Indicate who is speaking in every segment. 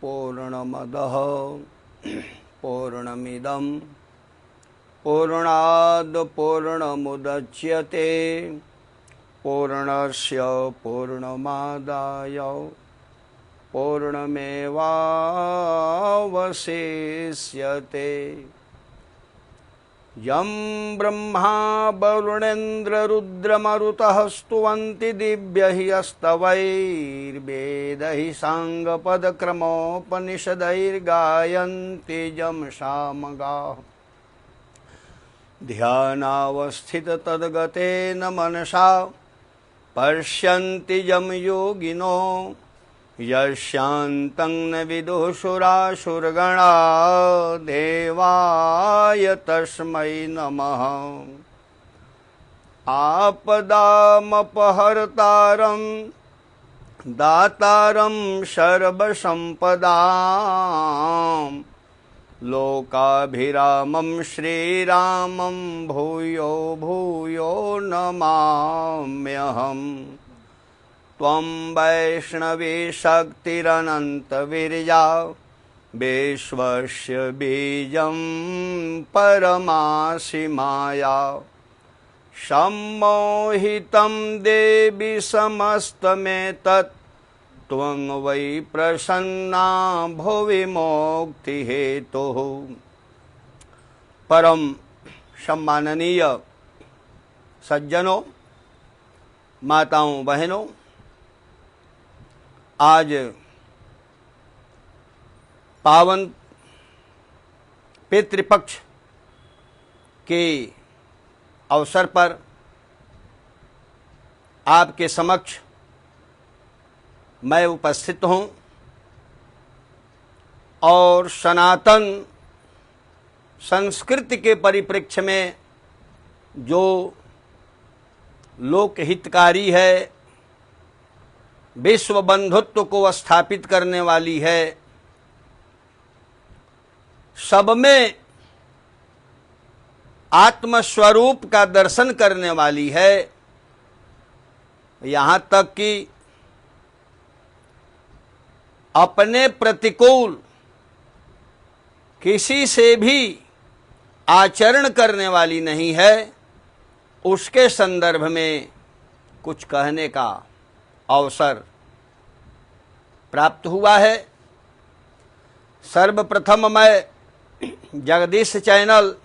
Speaker 1: पूर्णमदः पूर्णमिदं पूर्णाद् पूर्णमुदच्यते पूर्णस्य पूर्णमादाय पूर्णमेवावशिष्यते। यं ब्रह्मा वरुणेन्द्ररुद्रमरुतः स्तुवन्ति दिव्यैस्तवैर्वेदैः साङ्गपदक्रमोपनिषदैर्गायन्ति यं सामगाः। ध्यानावस्थिततद्गतेन मनसा पश्यन्ति यं योगिनो यस्यान्तं न विदुः सुरासुरगणा देवाय तस्मै नमः। आपदामपहर्तारं दातारं सर्वसम्पदां लोकाभिरामं श्रीरामं भूयो भूयो नमाम्यहम्। त्वं वैष्णवी शक्तिरनन्तवीर्या विश्वस्य बीजं परमासि माया। सम्मोहितं देवि समस्तमेतत् त्वं वै प्रसन्ना भुवि मोक्तिहेतुः। परम सम्माननीय सज्जनों, माताओं, बहनों, आज पावन पितृपक्ष के अवसर पर आपके समक्ष मैं उपस्थित हूँ और सनातन संस्कृति के परिप्रेक्ष्य में जो लोक हितकारी है, विश्व बंधुत्व को स्थापित करने वाली है, सब में आत्मस्वरूप का दर्शन करने वाली है, यहाँ तक कि अपने प्रतिकूल किसी से भी आचरण करने वाली नहीं है, उसके संदर्भ में कुछ कहने का अवसर प्राप्त हुआ है। सर्वप्रथम मैं जगदीश चैनल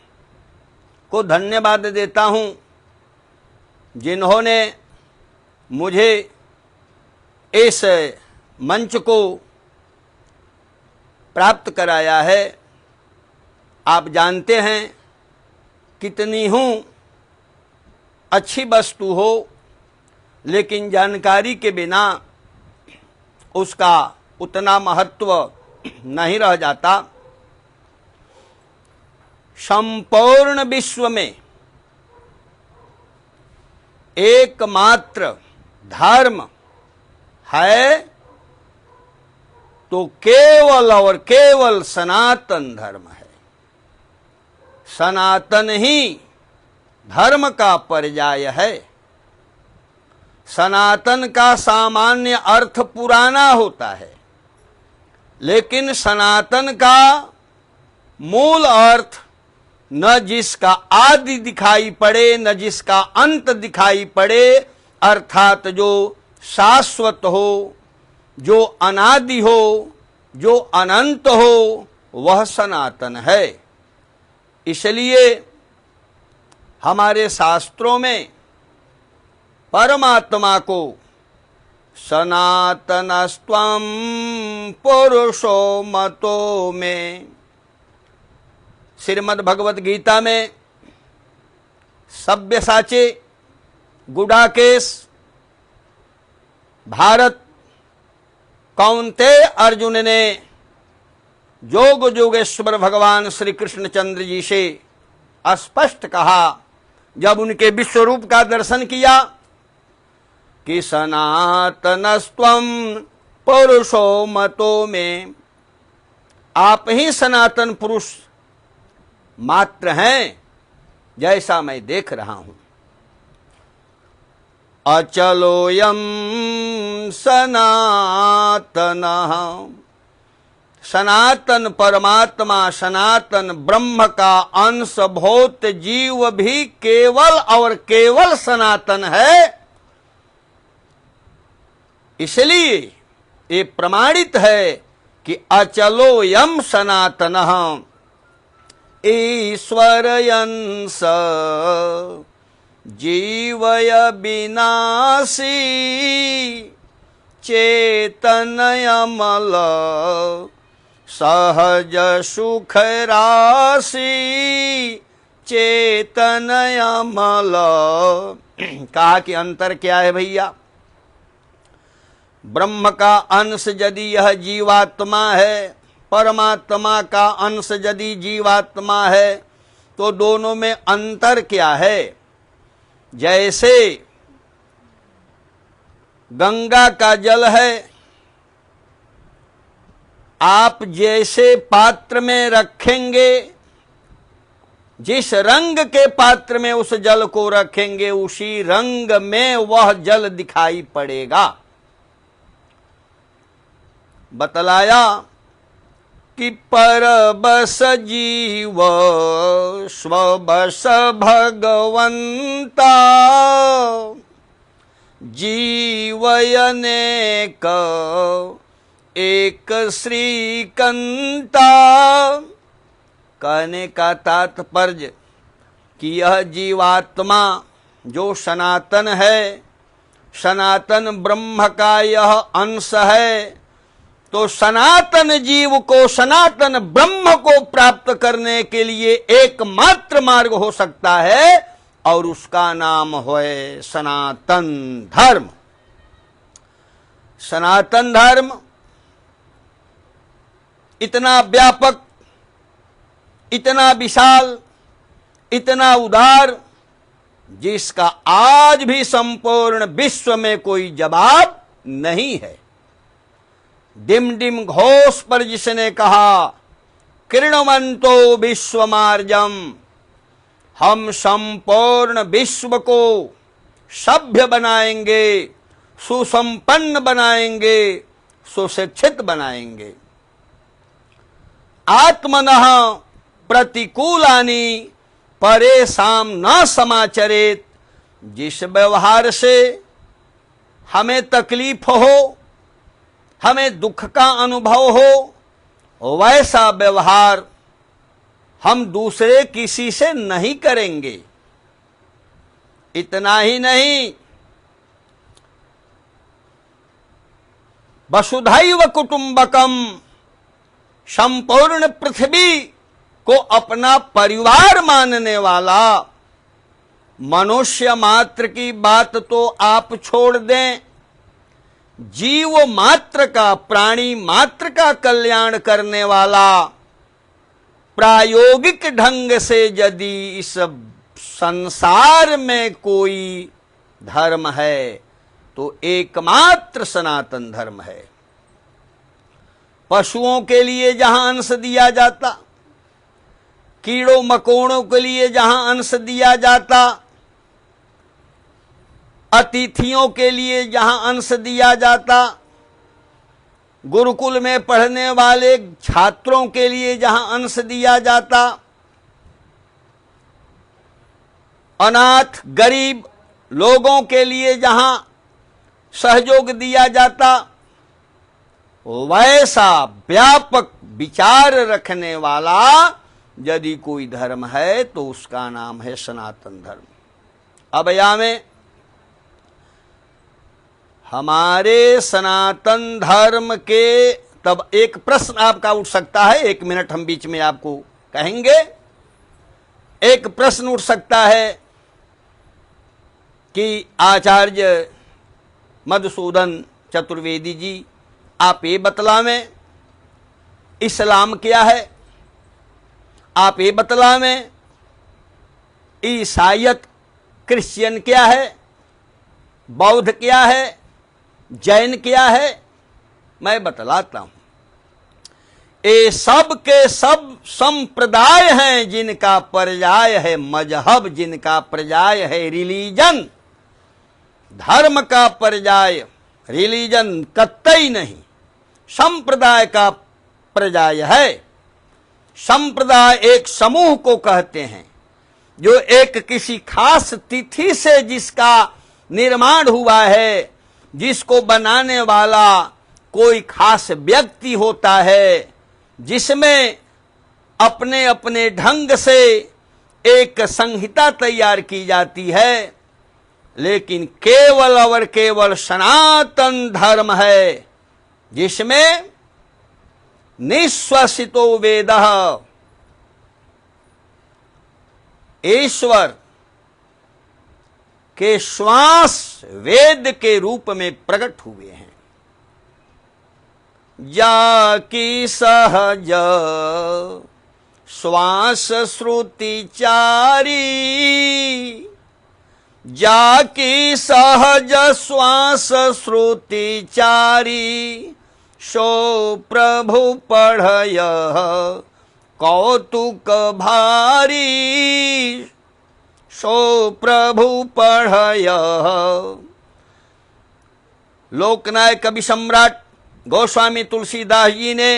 Speaker 1: को धन्यवाद देता हूँ, जिन्होंने मुझे इस मंच को प्राप्त कराया है। आप जानते हैं कितनी हूँ अच्छी वस्तु हो, लेकिन जानकारी के बिना उसका उतना महत्व नहीं रह जाता। संपूर्ण विश्व में एकमात्र धर्म है तो केवल और केवल सनातन धर्म है। सनातन ही धर्म का पर्याय है। सनातन का सामान्य अर्थ पुराना होता है, लेकिन सनातन का मूल अर्थ न जिसका आदि दिखाई पड़े न जिसका अंत दिखाई पड़े, अर्थात जो शाश्वत हो, जो अनादि हो, जो अनंत हो, वह सनातन है। इसलिए हमारे शास्त्रों में परमात्मा को सनातनस्त्वं पुरुषो मतो में, श्रीमद् भगवत गीता में सब्यसाची गुडाकेश भारत कौन्तेय अर्जुन ने जोग जोगेश्वर भगवान श्री कृष्णचंद्र जी से स्पष्ट कहा, जब उनके विश्वरूप का दर्शन किया कि सनातनस्त्वं पुरुषो मतो में, आप ही सनातन पुरुष मात्र हैं जैसा मैं देख रहा हूं। अचलोयम सनातनः सनातन परमात्मा सनातन ब्रह्म का अंश भूत जीव भी केवल और केवल सनातन है। इसलिए ये प्रमाणित है कि अचलो यम सनातनः ईश्वरयंस जीवय विनाशी चेतनयमल सहज सुख राशि चेतनयमल। कहा कि अंतर क्या है भैया? ब्रह्म का अंश यदि यह जीवात्मा है, परमात्मा का अंश यदि जीवात्मा है, तो दोनों में अंतर क्या है? जैसे गंगा का जल है, आप जैसे पात्र में रखेंगे, जिस रंग के पात्र में उस जल को रखेंगे उसी रंग में वह जल दिखाई पड़ेगा। बतलाया कि परबस जीव स्वबस भगवंता जीवयनेक एक श्रीकंता। कहने का तात्पर्य कि यह जीवात्मा जो सनातन है, सनातन ब्रह्म का यह अंश है, तो सनातन जीव को सनातन ब्रह्म को प्राप्त करने के लिए एकमात्र मार्ग हो सकता है और उसका नाम है सनातन धर्म। सनातन धर्म इतना व्यापक, इतना विशाल, इतना उदार, जिसका आज भी संपूर्ण विश्व में कोई जवाब नहीं है। डिम डिम घोष पर जिसने कहा कृणवंतो विश्वमार्जम, हम संपूर्ण विश्व को सभ्य बनाएंगे, सुसंपन्न बनाएंगे, सुशिक्षित बनाएंगे। आत्मनः प्रतिकूलानि परेशान न समाचरेत। जिस व्यवहार से हमें तकलीफ हो, हमें दुख का अनुभव हो, वैसा व्यवहार हम दूसरे किसी से नहीं करेंगे। इतना ही नहीं, वसुधैव कुटुंबकम, संपूर्ण पृथ्वी को अपना परिवार मानने वाला मनुष्य मात्र की बात तो आप छोड़ दें, जीव मात्र का, प्राणी मात्र का कल्याण करने वाला प्रायोगिक ढंग से यदि इस संसार में कोई धर्म है तो एकमात्र सनातन धर्म है। पशुओं के लिए जहां अंश दिया जाता, कीड़ों मकोड़ों के लिए जहां अंश दिया जाता, अतिथियों के लिए जहां अंश दिया जाता, गुरुकुल में पढ़ने वाले छात्रों के लिए जहां अंश दिया जाता, अनाथ गरीब लोगों के लिए जहां सहयोग दिया जाता, वैसा व्यापक विचार रखने वाला यदि कोई धर्म है तो उसका नाम है सनातन धर्म। अब यहां में हमारे सनातन धर्म के, तब एक प्रश्न आपका उठ सकता है, 1 मिनट हम बीच में आपको कहेंगे। एक प्रश्न उठ सकता है कि आचार्य मधुसूदन चतुर्वेदी जी, आप ये बतलावें इस्लाम क्या है, आप ये बतलावें ईसाईयत क्रिश्चियन क्या है, बौद्ध क्या है, जैन क्या है। मैं बतलाता हूं, ये सब के सब संप्रदाय हैं जिनका पर्याय है मजहब, जिनका पर्याय है रिलीजन। धर्म का पर्याय रिलीजन कतई नहीं, संप्रदाय का संप्रदाय है। संप्रदाय एक समूह को कहते हैं जो एक किसी खास तिथि से जिसका निर्माण हुआ है, जिसको बनाने वाला कोई खास व्यक्ति होता है, जिसमें अपने अपने ढंग से एक संहिता तैयार की जाती है, लेकिन केवल और केवल सनातन धर्म है जिसमें निश्वसितो वेदः, ईश्वर के श्वास वेद के रूप में प्रकट हुए हैं। जाकी सहज श्वास श्रुति चारी, जाकी सहज श्वास श्रुति चारी, सो प्रभु पढ़य कौतुक भारी, सो प्रभु पढ़य। लोकनायक कवि सम्राट गोस्वामी तुलसीदास जी ने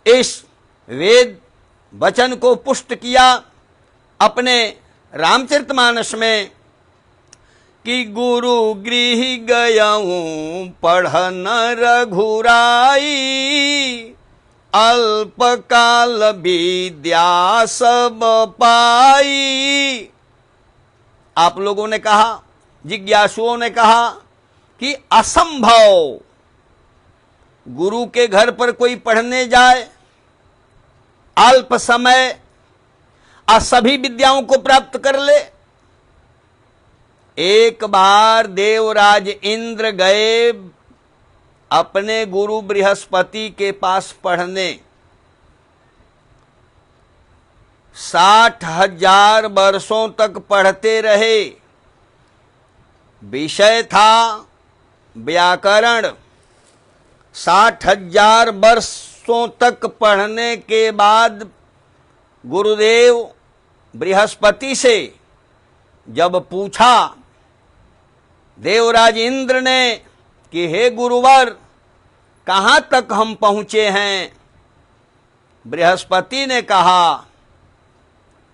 Speaker 1: इस वेद वचन को पुष्ट किया अपने रामचरितमानस में कि गुरु गृह गयऊं पढ़न रघुराई, अल्पकाल विद्या सब पाई। आप लोगों ने कहा, जिज्ञासुओं ने कहा कि असंभव गुरु के घर पर कोई पढ़ने जाए, अल्प समय सभी विद्याओं को प्राप्त कर ले। एक बार देवराज इंद्र गए अपने गुरु बृहस्पति के पास पढ़ने। 60,000 वर्षों तक पढ़ते रहे। विषय था व्याकरण। 60,000 वर्षों तक पढ़ने के बाद गुरुदेव बृहस्पति से जब पूछा देवराज इंद्र ने कि हे गुरुवर, कहाँ तक हम पहुँचे हैं? बृहस्पति ने कहा,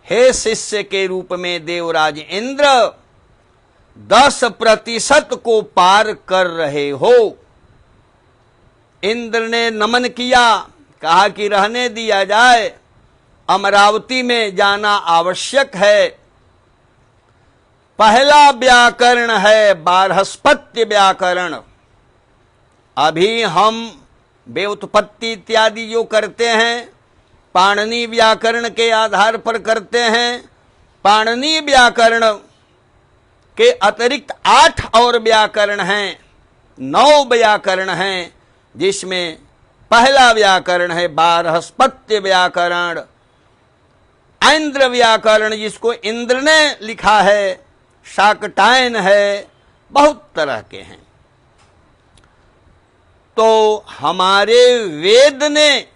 Speaker 1: हे शिष्य के रूप में देवराज इंद्र, 10% को पार कर रहे हो। इंद्र ने नमन किया, कहा कि रहने दिया जाए, अमरावती में जाना आवश्यक है। पहला व्याकरण है बारहस्पत्य व्याकरण। अभी हम व्युत्पत्ति इत्यादि जो करते हैं पाणिनि व्याकरण के आधार पर करते हैं। पाणिनि व्याकरण के अतिरिक्त 8 और व्याकरण हैं, 9 व्याकरण हैं, जिसमें पहला व्याकरण है बारहस्पत्य व्याकरण। ऐन्द्र व्याकरण जिसको इंद्र ने लिखा है, शाकटायन है, बहुत तरह के हैं। तो हमारे वेद ने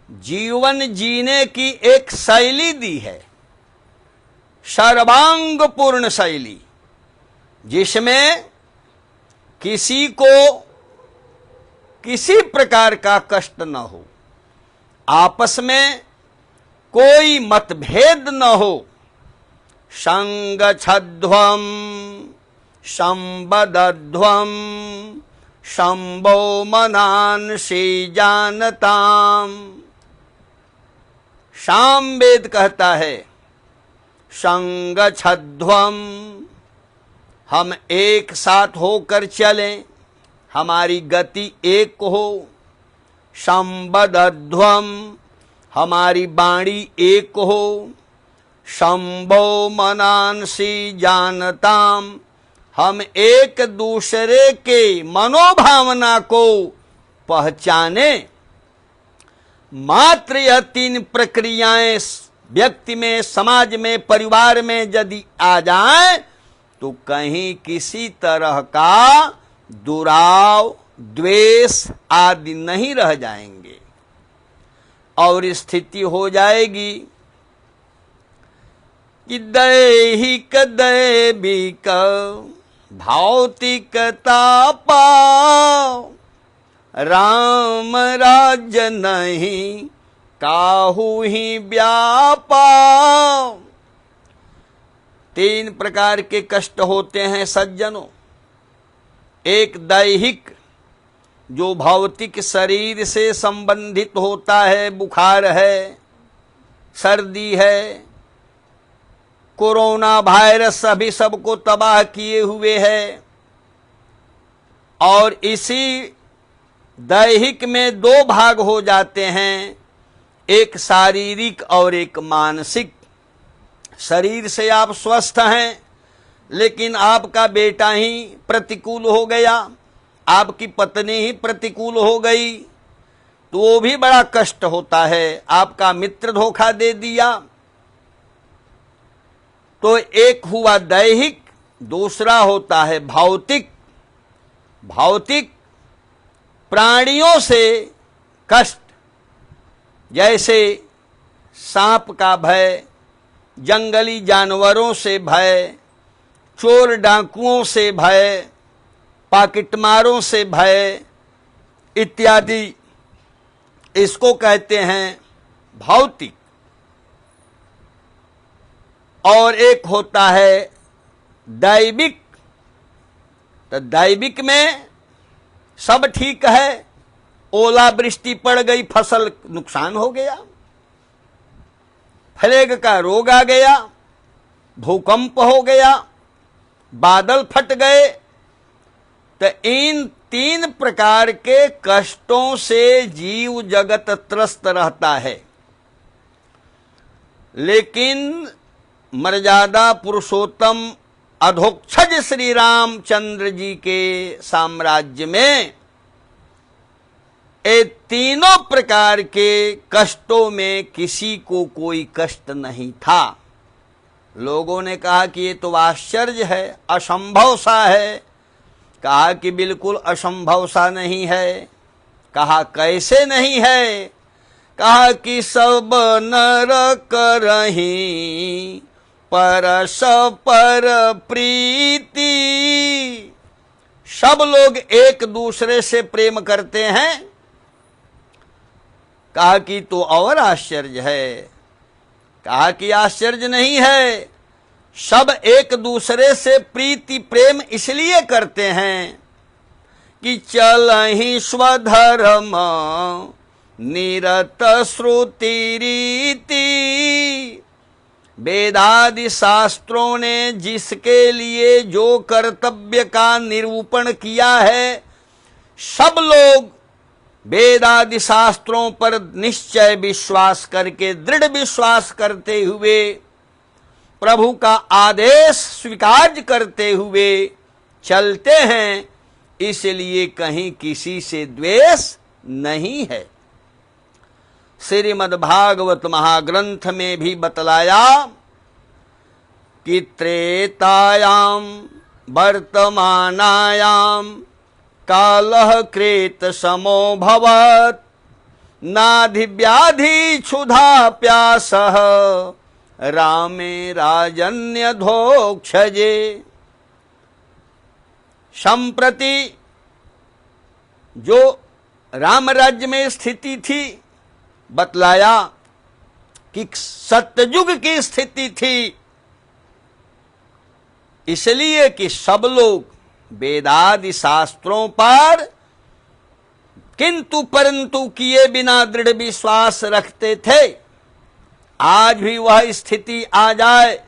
Speaker 1: जीवन जीने की एक शैली दी है, सर्वांग पूर्ण शैली, जिसमें किसी को किसी प्रकार का कष्ट न हो, आपस में कोई मतभेद न हो। संगच्छध्वं संबद्धध्वं शंभो मनांसि जानताम। सामवेद कहता है संगच्छध्वं, हम एक साथ होकर चलें, हमारी गति एक हो। संबद्धध्वं, हमारी वाणी एक हो। शंभो मनांसि जानताम, हम एक दूसरे के मनोभावना को पहचाने। मात्र यह 3 प्रक्रियाएं व्यक्ति में, समाज में, परिवार में यदि आ जाएं तो कहीं किसी तरह का दुराव, द्वेष आदि नहीं रह जाएंगे और स्थिति हो जाएगी कि दैहिक दैविक भौतिकता पाओ, राम राज्य नहीं काहू ही व्यापा। 3 प्रकार के कष्ट होते हैं सज्जनों। एक दैहिक, जो भौतिक शरीर से संबंधित होता है, बुखार है, सर्दी है, कोरोना वायरस अभी सबको तबाह किए हुए है। और इसी दैहिक में 2 भाग हो जाते हैं, एक शारीरिक और एक मानसिक। शरीर से आप स्वस्थ हैं, लेकिन आपका बेटा ही प्रतिकूल हो गया, आपकी पत्नी ही प्रतिकूल हो गई, तो वो भी बड़ा कष्ट होता है। आपका मित्र धोखा दे दिया, तो एक हुआ दैहिक, दूसरा होता है भौतिक। भौतिक प्राणियों से कष्ट, जैसे सांप का भय, जंगली जानवरों से भय, चोर डाकुओं से भय, पाकिटमारों से भय इत्यादि, इसको कहते हैं भौतिक। और एक होता है दैविक। तो दैविक में सब ठीक है, ओला वृष्टि पड़ गई, फसल नुकसान हो गया, प्लेग का रोग आ गया, भूकंप हो गया, बादल फट गए। तो इन 3 प्रकार के कष्टों से जीव जगत त्रस्त रहता है। लेकिन मर्यादा पुरुषोत्तम अधोक्षज श्री रामचंद्र जी के साम्राज्य में ये तीनों प्रकार के कष्टों में किसी को कोई कष्ट नहीं था। लोगों ने कहा कि ये तो आश्चर्य है, असंभव सा है। कहा कि बिल्कुल असंभव सा नहीं है। कहा कैसे नहीं है? कहा कि सब नर करहीं परस पर प्रीति। सब लोग एक दूसरे से प्रेम करते हैं। कहा कि तो और आश्चर्य है। कहा कि आश्चर्य नहीं है, सब एक दूसरे से प्रीति प्रेम इसलिए करते हैं कि चलहि स्वधर्म निरत श्रुति रीति। वेदादि शास्त्रों ने जिसके लिए जो कर्तव्य का निरूपण किया है, सब लोग वेदादि शास्त्रों पर निश्चय विश्वास करके, दृढ़ विश्वास करते हुए, प्रभु का आदेश स्वीकार करते हुए चलते हैं। इसलिए कहीं किसी से द्वेष नहीं है। श्रीमद् भागवत महाग्रंथ में भी बतलाया कि त्रेतायाम वर्तमानायाम कालः क्रेत समो भवत् नाधि व्याधि क्षुधा प्यासः रामे राजन्य धोक्षजे। संप्रति जो राम राज्य में स्थिति थी, बतलाया कि सतयुग की स्थिति थी, इसलिए कि सब लोग वेदादि शास्त्रों पर किंतु परंतु किए बिना दृढ़ विश्वास रखते थे। आज भी वह स्थिति आ जाए,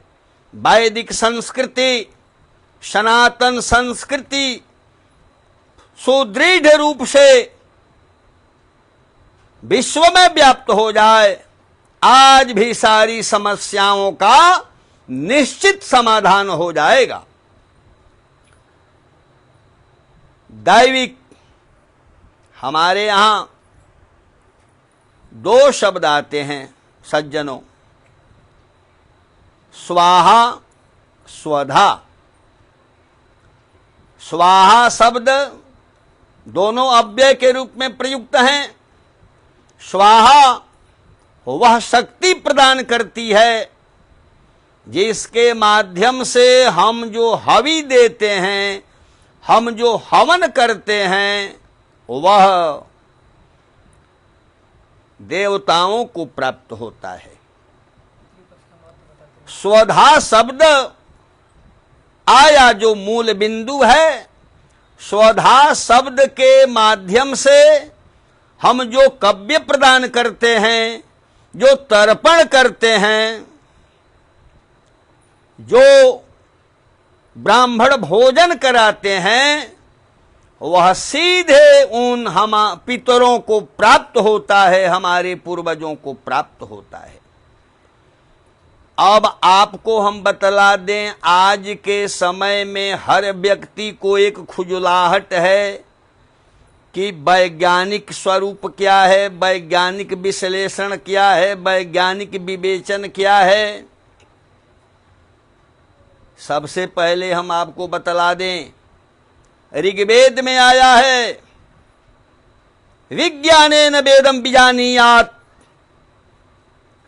Speaker 1: वैदिक संस्कृति, सनातन संस्कृति सुदृढ़ रूप से विश्व में व्याप्त हो जाए, आज भी सारी समस्याओं का निश्चित समाधान हो जाएगा। दैविक, हमारे यहां 2 शब्द आते हैं सज्जनों, स्वाहा स्वधा। स्वाहा शब्द दोनों अव्यय के रूप में प्रयुक्त हैं। स्वाहा वह शक्ति प्रदान करती है जिसके माध्यम से हम जो हवि देते हैं, हम जो हवन करते हैं, वह देवताओं को प्राप्त होता है। स्वधा शब्द आया जो मूल बिंदु है, स्वधा शब्द के माध्यम से हम जो कव्य प्रदान करते हैं, जो तर्पण करते हैं, जो ब्राह्मण भोजन कराते हैं, वह सीधे उन हम पितरों को प्राप्त होता है, हमारे पूर्वजों को प्राप्त होता है। अब आपको हम बतला दें, आज के समय में हर व्यक्ति को एक खुजलाहट है कि वैज्ञानिक स्वरूप क्या है, वैज्ञानिक विश्लेषण क्या है, वैज्ञानिक विवेचन क्या है। सबसे पहले हम आपको बतला दें, ऋग्वेद में आया है, विज्ञानेन वेदम विजानीयात्,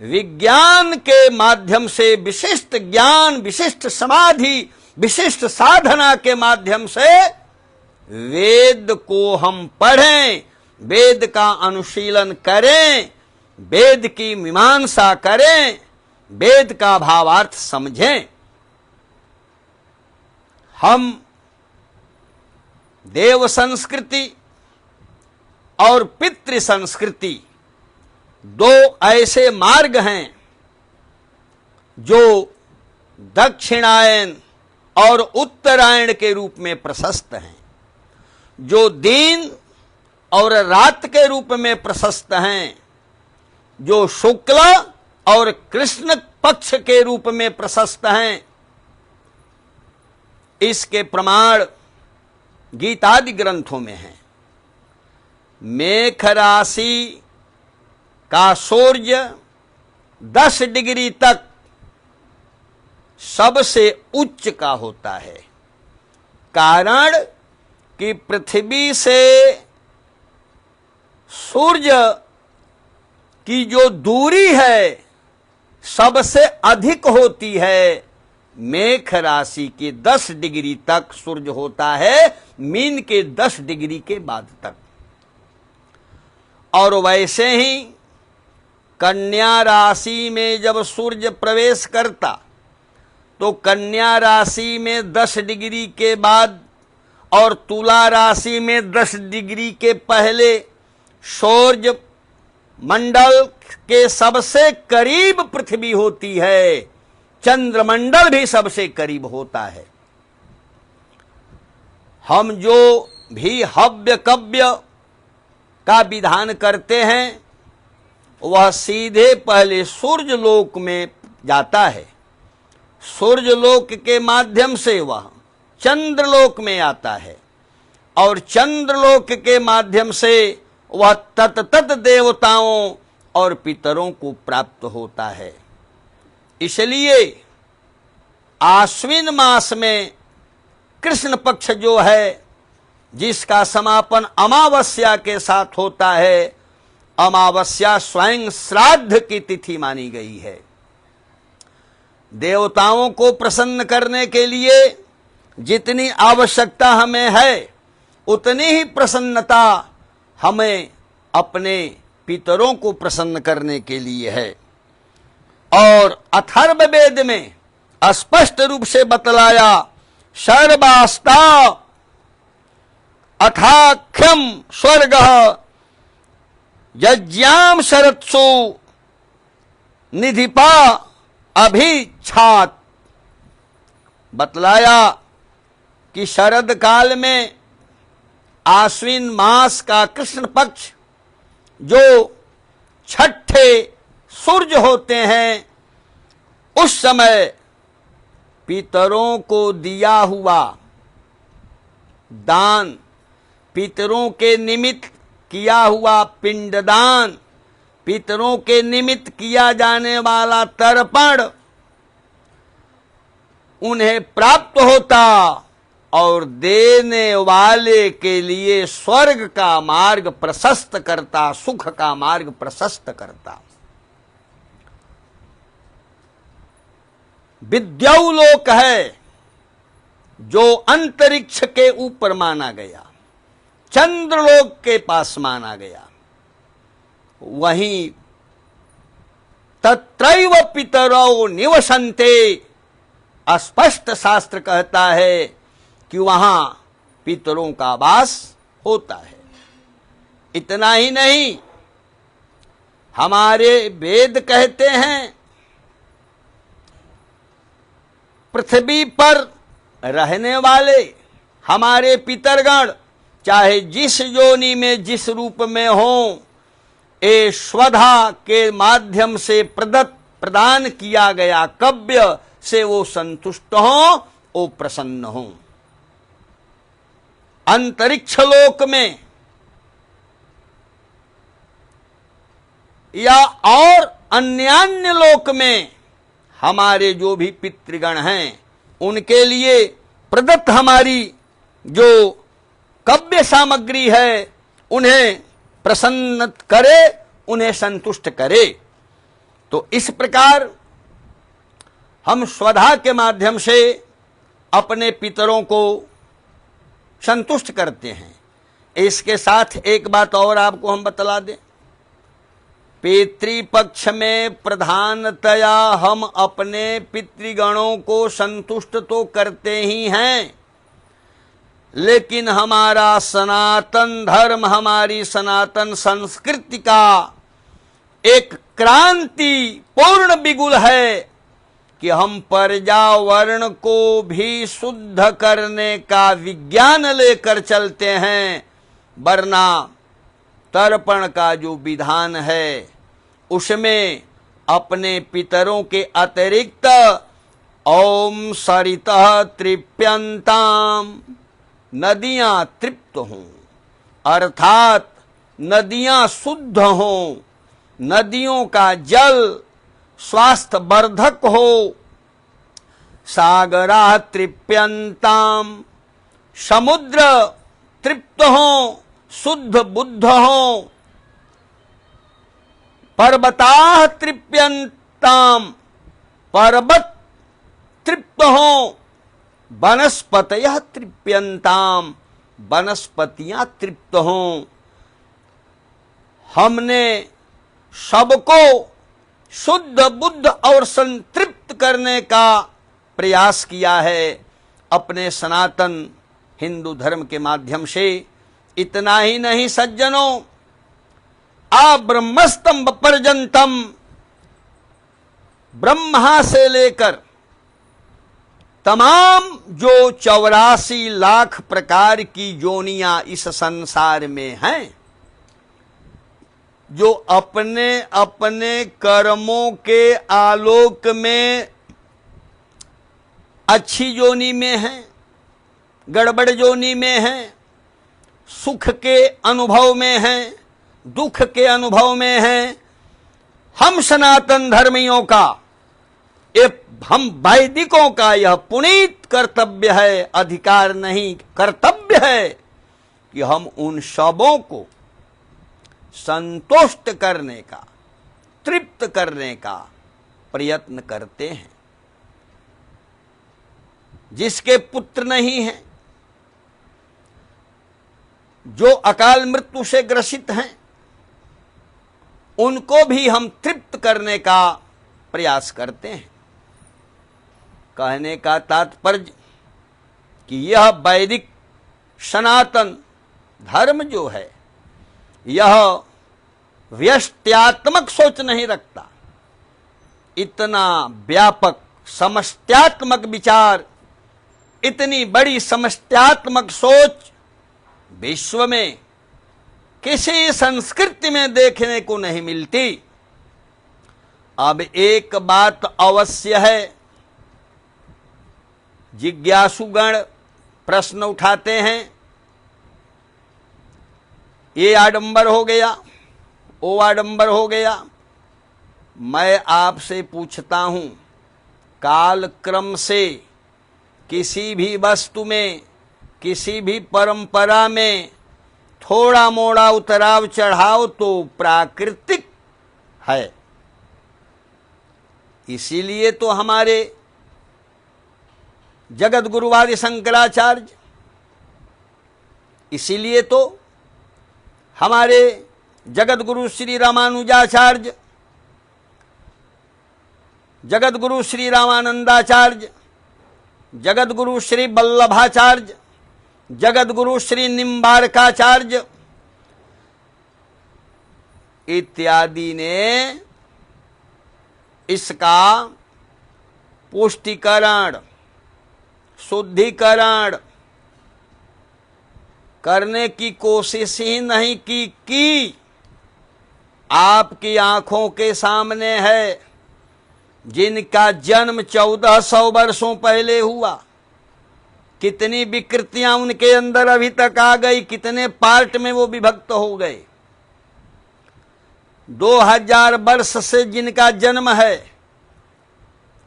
Speaker 1: विज्ञान के माध्यम से विशिष्ट ज्ञान, विशिष्ट समाधि, विशिष्ट साधना के माध्यम से वेद को हम पढ़ें, वेद का अनुशीलन करें, वेद की मीमांसा करें, वेद का भावार्थ समझें। हम देव संस्कृति और पितृ संस्कृति दो ऐसे मार्ग हैं जो दक्षिणायन और उत्तरायण के रूप में प्रशस्त हैं, जो दिन और रात के रूप में प्रशस्त हैं, जो शुक्ल और कृष्ण पक्ष के रूप में प्रशस्त हैं। इसके प्रमाण गीतादि ग्रंथों में हैं। मेष राशि का सूर्य 10 डिग्री तक सबसे उच्च का होता है, कारण कि पृथ्वी से सूर्य की जो दूरी है सबसे अधिक होती है। मेष राशि के 10 डिग्री तक सूर्य होता है, मीन के 10 डिग्री के बाद तक। और वैसे ही कन्या राशि में जब सूर्य प्रवेश करता तो कन्या राशि में 10 डिग्री के बाद और तुला राशि में 10 डिग्री के पहले सूर्य मंडल के सबसे करीब पृथ्वी होती है, चंद्रमंडल भी सबसे करीब होता है। हम जो भी हव्य कव्य का विधान करते हैं वह सीधे पहले सूर्य लोक में जाता है, सूर्य लोक के माध्यम से वह चंद्रलोक में आता है और चंद्रलोक के माध्यम से वह तत देवताओं और पितरों को प्राप्त होता है। इसलिए आश्विन मास में कृष्ण पक्ष जो है, जिसका समापन अमावस्या के साथ होता है, अमावस्या स्वयं श्राद्ध की तिथि मानी गई है। देवताओं को प्रसन्न करने के लिए जितनी आवश्यकता हमें है उतनी ही प्रसन्नता हमें अपने पितरों को प्रसन्न करने के लिए है। और अथर्ववेद में स्पष्ट रूप से बतलाया, सर्वास्ता अथाख्यम स्वर्ग यज्ञाम शरत्सु निधिपा अभिच्छात। बतलाया कि शरद काल में आश्विन मास का कृष्ण पक्ष जो छठे सूर्य होते हैं, उस समय पितरों को दिया हुआ दान, पितरों के निमित्त किया हुआ पिंडदान, पितरों के निमित्त किया जाने वाला तर्पण उन्हें प्राप्त होता और देने वाले के लिए स्वर्ग का मार्ग प्रशस्त करता, सुख का मार्ग प्रशस्त करता। विद्यालोक है जो अंतरिक्ष के ऊपर माना गया, चंद्रलोक के पास माना गया। वहीं तत्रैव पितरौ निवसन्ते, स्पष्ट शास्त्र कहता है कि वहां पितरों का वास होता है। इतना ही नहीं, हमारे वेद कहते हैं पृथ्वी पर रहने वाले हमारे पितरगण चाहे जिस योनि में जिस रूप में हों, ये स्वधा के माध्यम से प्रदान किया गया कव्य से वो संतुष्ट हों, वो प्रसन्न हों। अंतरिक्ष लोक में या और अन्यान्य लोक में हमारे जो भी पितृगण हैं, उनके लिए प्रदत्त हमारी जो कव्य सामग्री है, उन्हें प्रसन्न करे, उन्हें संतुष्ट करे। तो इस प्रकार हम स्वधा के माध्यम से अपने पितरों को संतुष्ट करते हैं। इसके साथ एक बात और आपको हम बतला दें, पितृपक्ष में प्रधानतया हम अपने पितृगणों को संतुष्ट तो करते ही हैं, लेकिन हमारा सनातन धर्म, हमारी सनातन संस्कृति का एक क्रांति पूर्ण बिगुल है कि हम पर्यावरण को भी शुद्ध करने का विज्ञान लेकर चलते हैं, वरना तर्पण का जो विधान है उसमें अपने पितरों के अतिरिक्त ओम सरितः तृप्यन्ताम, नदियां तृप्त हों, अर्थात नदियां शुद्ध हों, नदियों का जल स्वास्थ्य वर्धक हो, सागरा तृप्यन्ताम, समुद्र तृप्त हो, शुद्ध बुद्ध हो, पर्वताः तृप्यन्ताम, पर्वत तृप्त हो, वनस्पतयः तृप्यन्ताम, वनस्पतियां तृप्त हों। हमने सबको शुद्ध बुद्ध और संतृप्त करने का प्रयास किया है अपने सनातन हिंदू धर्म के माध्यम से। इतना ही नहीं सज्जनों, आ ब्रह्मस्तंभ पर्यंतम, ब्रह्मा से लेकर तमाम जो 84 लाख प्रकार की योनियां इस संसार में हैं, जो अपने अपने कर्मों के आलोक में अच्छी योनि में हैं, गड़बड़ योनि में हैं, सुख के अनुभव में हैं, दुख के अनुभव में हैं, हम सनातन धर्मियों का, हम वैदिकों का यह पुनीत कर्तव्य है, अधिकार नहीं कर्तव्य है कि हम उन सबों को संतुष्ट करने का, तृप्त करने का प्रयत्न करते हैं। जिसके पुत्र नहीं हैं, जो अकाल मृत्यु से ग्रसित हैं, उनको भी हम तृप्त करने का प्रयास करते हैं। कहने का तात्पर्य कि यह वैदिक सनातन धर्म जो है, यह व्यष्ट्यात्मक सोच नहीं रखता, इतना व्यापक समष्ट्यात्मक विचार, इतनी बड़ी समष्ट्यात्मक सोच विश्व में किसी संस्कृति में देखने को नहीं मिलती। अब एक बात अवश्य है, जिज्ञासुगण प्रश्न उठाते हैं, ये आडंबर हो गया, वो आडंबर हो गया। मैं आपसे पूछता हूं, काल क्रम से किसी भी वस्तु में, किसी भी परंपरा में थोड़ा मोड़ा उतराव चढ़ाव तो प्राकृतिक है। इसीलिए तो हमारे जगत गुरुवादि शंकराचार्य, इसीलिए तो हमारे जगत गुरु श्री रामानुजाचार्य, जगत गुरु श्री रामानंदाचार्य, जगत गुरु श्री वल्लभाचार्य, जगत गुरु श्री निम्बारकाचार्य इत्यादि ने इसका पुष्टिकरण, शुद्धिकरण करने की कोशिश ही नहीं की। आपकी आंखों के सामने है जिनका जन्म 1400 वर्षों पहले हुआ, कितनी विकृतियां उनके अंदर अभी तक आ गई, कितने पार्ट में वो विभक्त हो गए। 2000 वर्ष से जिनका जन्म है,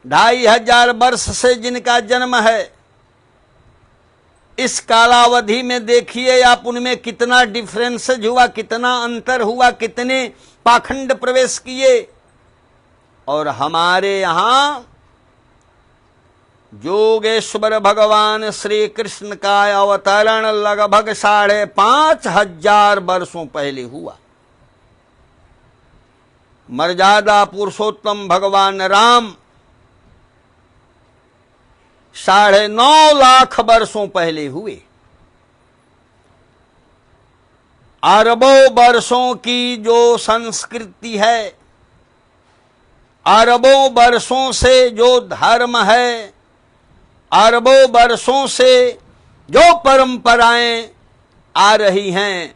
Speaker 1: 2500 वर्ष से जिनका जन्म है, इस कालावधि में देखिए आप उनमें कितना डिफरेंसेज हुआ, कितना अंतर हुआ, कितने पाखंड प्रवेश किए। और हमारे यहां जोगेश्वर भगवान श्री कृष्ण का अवतरण लगभग 5500 वर्षों पहले हुआ। मर्यादा पुरुषोत्तम भगवान राम 9.5 लाख वर्षों पहले हुए। अरबों वर्षों की जो संस्कृति है, अरबों वर्षों से जो धर्म है, अरबों वर्षों से जो परंपराएं आ रही हैं,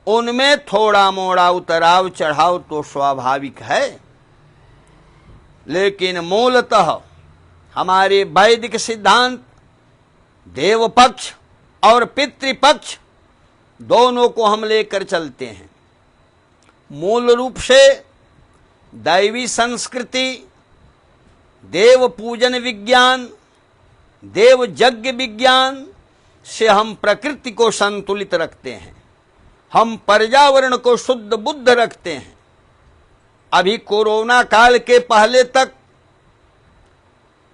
Speaker 1: उनमें थोड़ा मोड़ा उतराव चढ़ाव तो स्वाभाविक है, लेकिन मूलतः हमारे वैदिक सिद्धांत देव पक्ष और पितृपक्ष दोनों को हम लेकर चलते हैं। मूल रूप से दैवी संस्कृति, देव पूजन विज्ञान, देव यज्ञ विज्ञान से हम प्रकृति को संतुलित रखते हैं, हम पर्यावरण को शुद्ध बुद्ध रखते हैं। अभी कोरोना काल के पहले तक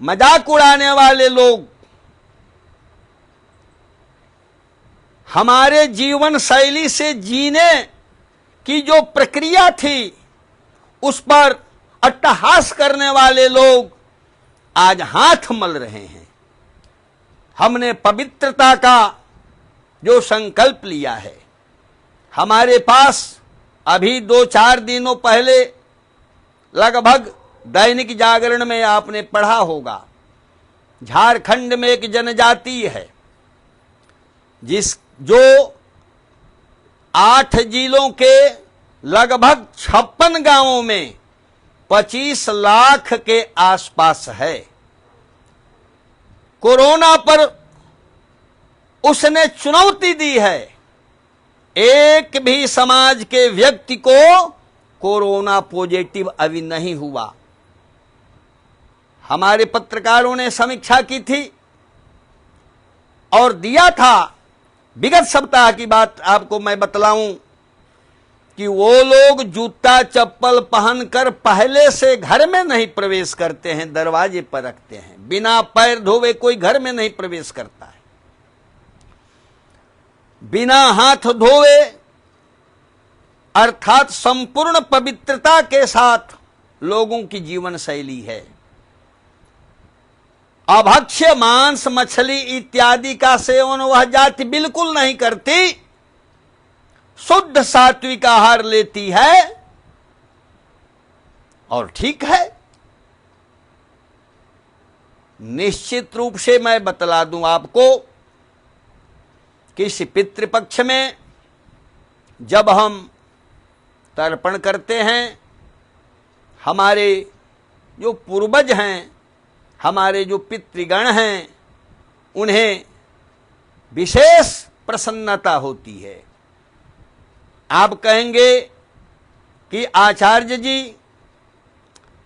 Speaker 1: मजाक उड़ाने वाले लोग हमारे जीवन शैली से जीने की जो प्रक्रिया थी उस पर अट्टहास करने वाले लोग आज हाथ मल रहे हैं। हमने पवित्रता का जो संकल्प लिया है, हमारे पास अभी 2-4 दिनों पहले लगभग दैनिक जागरण में आपने पढ़ा होगा, झारखंड में एक जनजाति है जो 8 जिलों के लगभग 56 गांवों में 25 लाख के आसपास है। कोरोना पर उसने चुनौती दी है, एक भी समाज के व्यक्ति को कोरोना पॉजिटिव अभी नहीं हुआ। हमारे पत्रकारों ने समीक्षा की थी और दिया था, विगत सप्ताह की बात आपको मैं बतलाऊं कि वो लोग जूता चप्पल पहनकर पहले से घर में नहीं प्रवेश करते हैं, दरवाजे पर रखते हैं, बिना पैर धोए कोई घर में नहीं प्रवेश करता है, बिना हाथ धोए अर्थात संपूर्ण पवित्रता के साथ लोगों की जीवन शैली है। अभक्ष्य मांस मछली इत्यादि का सेवन वह जाति बिल्कुल नहीं करती, शुद्ध सात्विक आहार लेती है और ठीक है। निश्चित रूप से मैं बतला दूं आपको कि इस पितृपक्ष में जब हम तर्पण करते हैं, हमारे जो पूर्वज हैं, हमारे जो पितृगण हैं, उन्हें विशेष प्रसन्नता होती है। आप कहेंगे कि आचार्य जी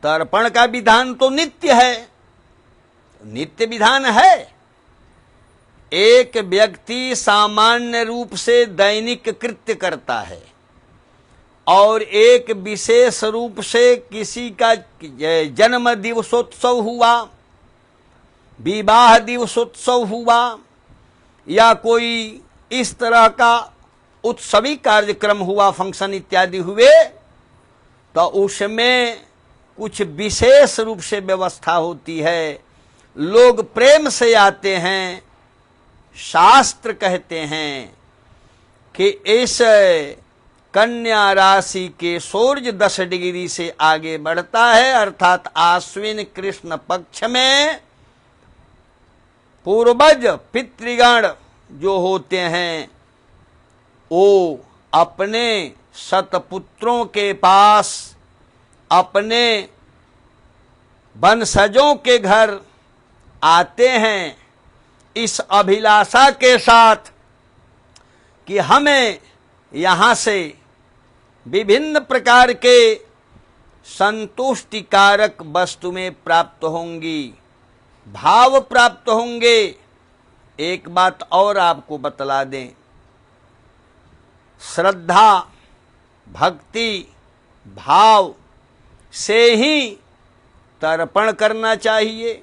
Speaker 1: तर्पण का विधान तो नित्य है, नित्य विधान है। एक व्यक्ति सामान्य रूप से दैनिक कृत्य करता है और एक विशेष रूप से किसी का जन्म दिवसोत्सव हुआ, विवाह दिवसोत्सव हुआ या कोई इस तरह का उत्सवी कार्यक्रम हुआ, फंक्शन इत्यादि हुए, तो उसमें कुछ विशेष रूप से व्यवस्था होती है। लोग प्रेम से आते हैं। शास्त्र कहते हैं कि इस कन्या राशि के सूर्य 10 डिग्री से आगे बढ़ता है, अर्थात आश्विन कृष्ण पक्ष में पूर्वज पितृगण जो होते हैं वो अपने सतपुत्रों के पास अपने वंशजों के घर आते हैं इस अभिलाषा के साथ कि हमें यहाँ से विभिन्न प्रकार के संतुष्टिकारक वस्तुएं प्राप्त होंगी, भाव प्राप्त होंगे। एक बात और आपको बतला दें, श्रद्धा भक्ति भाव से ही तर्पण करना चाहिए,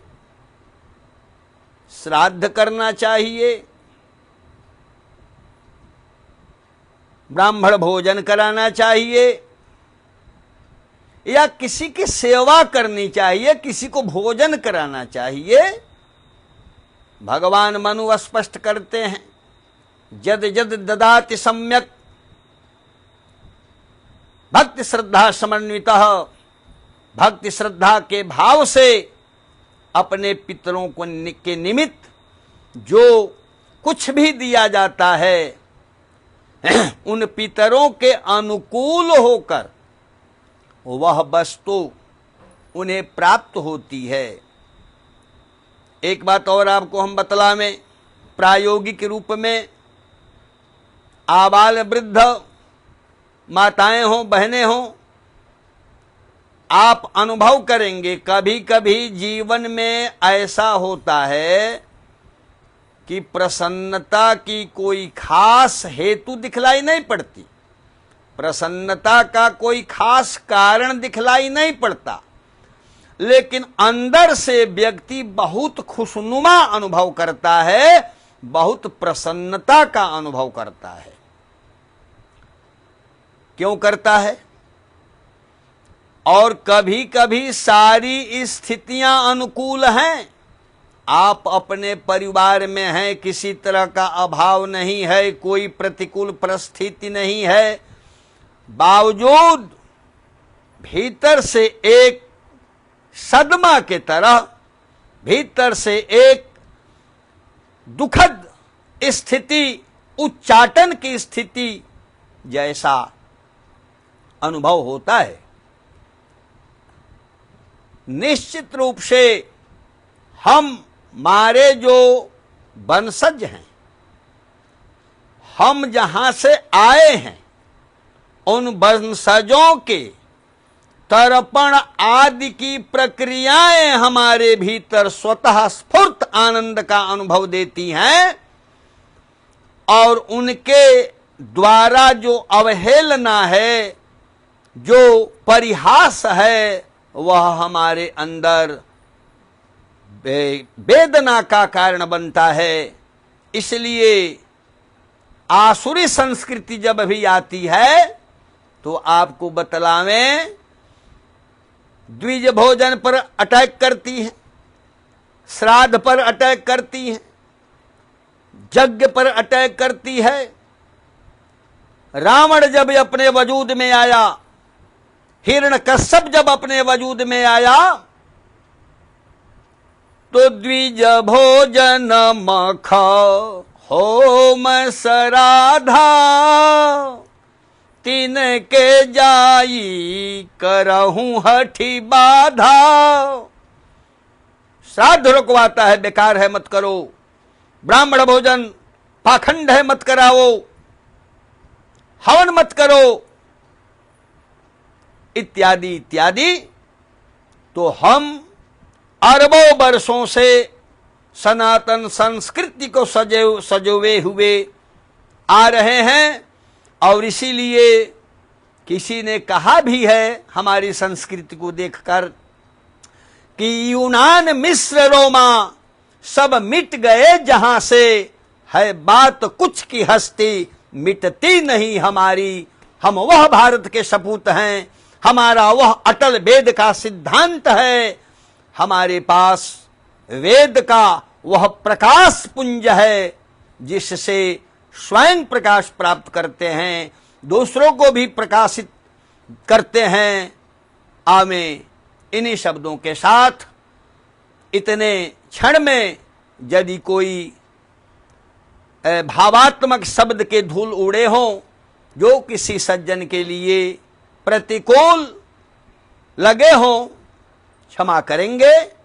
Speaker 1: श्राद्ध करना चाहिए, ब्राह्मण भोजन कराना चाहिए, या किसी की सेवा करनी चाहिए, किसी को भोजन कराना चाहिए। भगवान मनु स्पष्ट करते हैं, यद यद ददाति सम्यक भक्ति श्रद्धा समन्वितः, भक्ति श्रद्धा के भाव से अपने पितरों को के निमित्त जो कुछ भी दिया जाता है उन पितरों के अनुकूल होकर वह वस्तु उन्हें प्राप्त होती है। एक बात और आपको हम बतलावें, प्रायोगिक रूप में आबाल वृद्ध माताएं हों बहनें हों, आप अनुभव करेंगे कभी कभी जीवन में ऐसा होता है कि प्रसन्नता की कोई खास हेतु दिखलाई नहीं पड़ती, प्रसन्नता का कोई खास कारण दिखलाई नहीं पड़ता, लेकिन अंदर से व्यक्ति बहुत खुशनुमा अनुभव करता है, बहुत प्रसन्नता का अनुभव करता है। क्यों करता है? और कभी कभी सारी स्थितियां अनुकूल हैं, आप अपने परिवार में हैं, किसी तरह का अभाव नहीं है, कोई प्रतिकूल परिस्थिति नहीं है, बावजूद भीतर से एक सदमा के तरह, भीतर से एक दुखद स्थिति, उच्चाटन की स्थिति जैसा अनुभव होता है। निश्चित रूप से हमारे जो वंशज हैं, हम जहां से आए हैं, उन वंशजों के तर्पण आदि की प्रक्रियाएं हमारे भीतर स्वतः स्फूर्त आनंद का अनुभव देती हैं, और उनके द्वारा जो अवहेलना है, जो परिहास है, वह हमारे अंदर वेदना का कारण बनता है। इसलिए आसुरी संस्कृति जब भी आती है तो आपको बतलावें, द्विज भोजन पर अटैक करती है, श्राद्ध पर अटैक करती है, यज्ञ पर अटैक करती है। रावण जब अपने वजूद में आया, हिरण्यकश्यप जब अपने वजूद में आया, तो द्विज भोजन मख होम सराधा, तिनके जाई करहूं हठी बाधा। श्राद्ध रुकवाता है, बेकार है मत करो, ब्राह्मण भोजन पाखंड है मत कराओ, हवन मत करो, इत्यादि इत्यादि। तो हम अरबों वर्षों से सनातन संस्कृति को सजोवे हुए आ रहे हैं, और इसीलिए किसी ने कहा भी है हमारी संस्कृति को देखकर कि यूनान मिस्र रोमा सब मिट गए जहां से, है बात कुछ की हस्ती मिटती नहीं हमारी। हम वह भारत के सपूत हैं, हमारा वह अटल वेद का सिद्धांत है, हमारे पास वेद का वह प्रकाश पुंज है जिससे स्वयं प्रकाश प्राप्त करते हैं, दूसरों को भी प्रकाशित करते हैं। आमें इन्हीं शब्दों के साथ इतने क्षण में यदि कोई भावात्मक शब्द के धूल उड़े हों जो किसी सज्जन के लिए प्रतिकूल लगे हों, क्षमा करेंगे,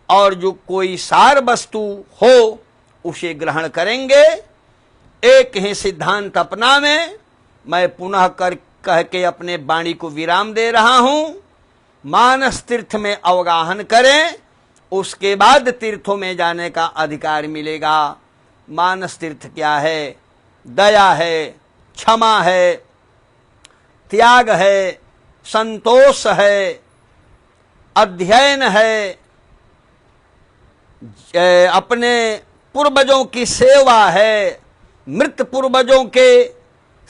Speaker 1: और जो कोई सार वस्तु हो उसे ग्रहण करेंगे। एक ही सिद्धांत अपनावें। मैं पुनः कह के अपने वाणी को विराम दे रहा हूं। मानस तीर्थ में अवगाहन करें, उसके बाद तीर्थों में जाने का अधिकार मिलेगा। मानस तीर्थ क्या है? दया है, क्षमा है, त्याग है, संतोष है, अध्ययन है, अपने पूर्वजों की सेवा है, मृत पूर्वजों के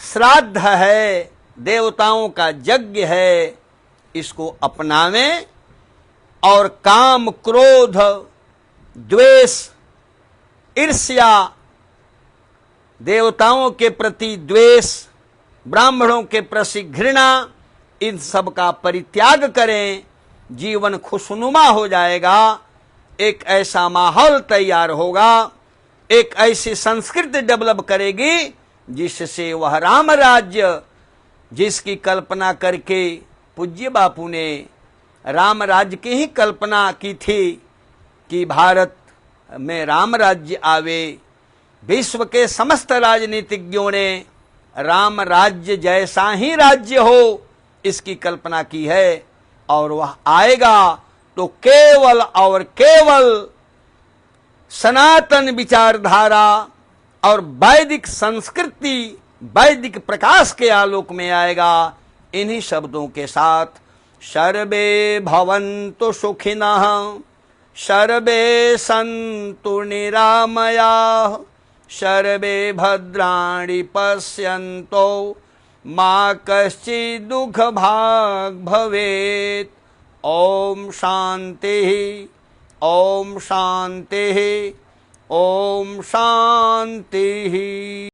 Speaker 1: श्राद्ध है, देवताओं का यज्ञ है। इसको अपनावें और काम, क्रोध, द्वेष, ईर्ष्या, देवताओं के प्रति द्वेष, ब्राह्मणों के प्रति घृणा, इन सब का परित्याग करें। जीवन खुशनुमा हो जाएगा। एक ऐसा माहौल तैयार होगा, एक ऐसी संस्कृति डेवलप करेगी जिससे वह राम राज्य, जिसकी कल्पना करके पूज्य बापू ने राम राज्य की ही कल्पना की थी कि भारत में राम राज्य आवे। विश्व के समस्त राजनीतिज्ञों ने राम राज्य जैसा ही राज्य हो इसकी कल्पना की है, और वह आएगा तो केवल और केवल सनातन विचारधारा और वैदिक संस्कृति, वैदिक प्रकाश के आलोक में आएगा। इन्हीं शब्दों के साथ सर्वे भवन्तु सुखिनः, सर्वे सन्तु निरामयाः, सर्वे भद्राणि पश्यन्तु मा कश्चित् दुःखभाग् भवेत्। ओम शांति, ओम शांति, ओम शांति।